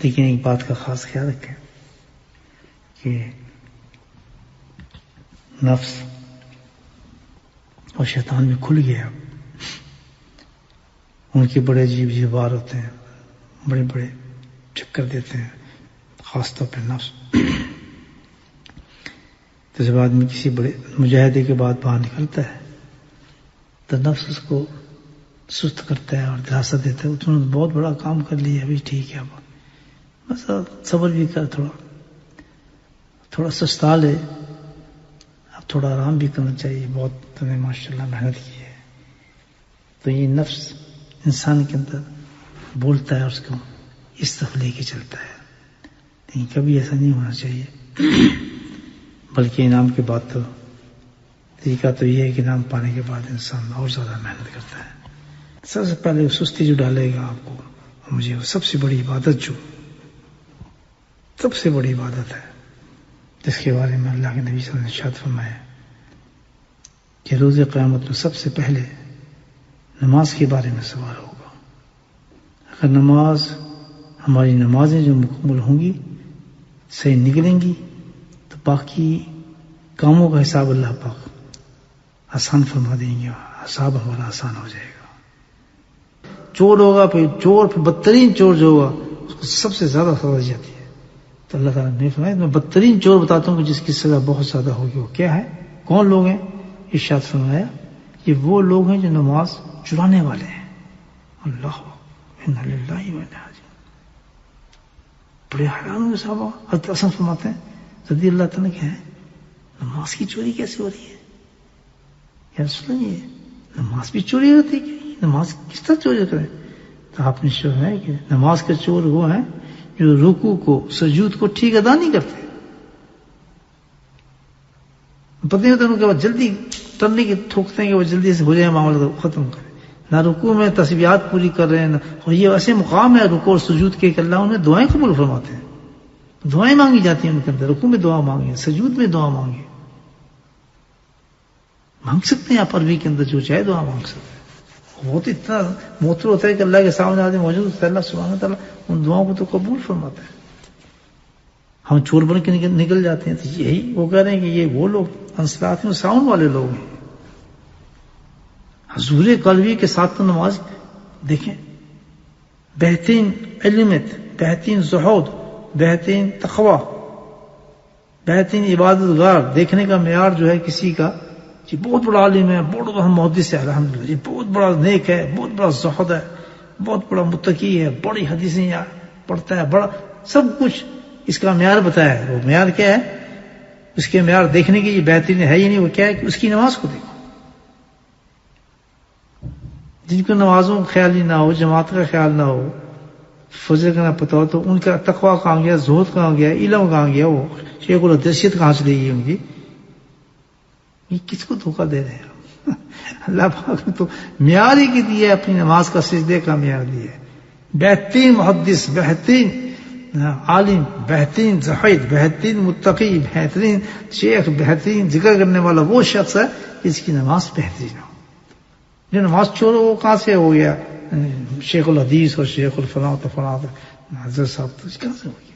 لیکن ایک بات کا خاص خیال رکھیں کہ نفس اور شیطان بھی کھل گیا. ان کے بڑے عجیب عجیب وار ہوتے ہیں، بڑے بڑے چکر دیتے ہیں، خاص طور پہ نفس. تو جب آدمی کسی بڑے مجاہدے کے بعد باہر نکلتا ہے تو نفس اس کو سست کرتا ہے اور دلاسا دیتا ہے، تم نے بہت بڑا کام کر لیا، ابھی ٹھیک ہے، بس صبر بھی کر، تھوڑا سستا لے، اب تھوڑا آرام بھی کرنا چاہیے، بہت تم نے ماشاءاللہ محنت کی ہے. تو یہ نفس انسان کے اندر بولتا ہے اور اس کو اس طرف لے کے چلتا ہے. لیکن کبھی ایسا نہیں ہونا چاہیے، بلکہ انعام کے بعد تو طریقہ تو یہ ہے کہ انعام پانے کے بعد انسان اور زیادہ محنت کرتا ہے. سب سے پہلے وہ سستی جو ڈالے گا آپ کو، مجھے وہ سب سے بڑی عبادت، جو سب سے بڑی عبادت ہے، جس کے بارے میں اللہ کے نبی صلی اللہ علیہ وسلم نے ارشاد فرمایا کہ روز قیامت میں سب سے پہلے نماز کے بارے میں سوال ہوگا. اگر ہماری نمازیں جو مکمل ہوں گی، صحیح نکلیں گی، تو باقی کاموں کا حساب اللہ پاک آسان فرما دیں گے، حساب ہمارا آسان ہو جائے گا. چور ہوگا، پھر بدترین چور جو ہوگا اس کو سب سے زیادہ سزا دی جاتی ہے. تو اللہ تعالیٰ نے فرمایا میں بدترین چور بتاتا ہوں کہ جس کی سزا بہت زیادہ ہوگی. وہ کیا ہے؟ کون لوگ ہیں؟ ارشاد فرمایا یہ وہ لوگ ہیں جو نماز چرانے والے ہیں. اللہ انا للہ و انا الیہ راجعون. بڑے حیران ہوئے صحابہ. حضرت حسن فرماتے ہیں رضی اللہ تعالیٰ کیا ہے، نماز کی چوری کیسے ہو رہی ہے یا رسول اللہ؟ یہ نماز بھی چوری ہوتی ہے، نماز کس طرح چوری کریں؟ تو آپ نے فرمایا کہ نماز کے چور وہ ہیں جو رکوع کو، سجود کو ٹھیک ادا نہیں کرتے. پتہ نہیں ہوتا ان کے بعد جلدی ٹرنے کی ٹھوکتے ہیں کہ وہ جلدی سے ہو جائے معاملہ تو ختم کرے. نہ رکوع میں تسبیحات پوری کر رہے ہیں، اور یہ ایسے مقام ہے رکوع اور سجود کے کہ اللہ انہیں دعائیں قبول فرماتے ہیں. دعائیں مانگی جاتی ہیں ان کے اندر. رکوع میں دعا مانگی، سجود میں دعا مانگی، مانگ سکتے ہیں آپ عربی کے اندر جو چاہے دعا مانگ سکتے ہیں. بہت اتنا موتر ہوتا ہے کہ اللہ کے سامنے آدمی موجود ہوتا ہے، اللہ سبحانہ وتعالیٰ ان دعاؤں کو تو قبول فرماتا ہے. ہم چور بن کے نکل جاتے ہیں. تو یہی وہ کہہ رہے ہیں کہ یہ وہ لوگ انصراف میں ساؤنڈ والے لوگ ہیں. حضور قلبی کے ساتھ تو نماز دیکھیں، بہترین علمت، بہترین زہد، بہترین تقوی، بہترین عبادت گار. دیکھنے کا معیار جو ہے کسی کا یہ بہت بڑا عالم ہے، بہت بڑا محدث ہے، الحمدللہ، یہ بہت بڑا نیک ہے، بہت بڑا زہد ہے، بہت بڑا متقی ہے، بڑی حدیثیں پڑھتا ہے، بڑا سب کچھ اس کا معیار بتایا ہے. وہ معیار کیا ہے؟ اس کے معیار دیکھنے کی یہ بہترین ہے ہی نہیں. وہ کیا ہے کہ اس کی نماز کو دیکھو. جن کو نمازوں کا خیال ہی نہ ہو، جماعت کا خیال نہ ہو، فجر کا نہ پتہ ہو، تو ان کا تقویٰ کہاں گیا، زہد کہاں گیا، علم کہاں گیا، وہ شیخ الحدیثیت کہاں چلی گئی ان کی؟ یہ کس کو دھوکہ دے رہے ہیں؟ اللہ پاک نے تو معیار ہی کی دی ہے، اپنی نماز کا سجدے کا معیار دیا ہے. بہترین محدث، بہترین عالم، بہترین زاہد، بہترین متقی، بہترین شیخ، بہترین ذکر کرنے والا وہ شخص ہے جس کی نماز بہترین ہو. جو نماز چھوڑ وہ کہاں سے ہو گیا شیخ الحدیث اور شیخ الفلاں تو فلاں حضرت صاحب، تو کہاں سے ہو گیا؟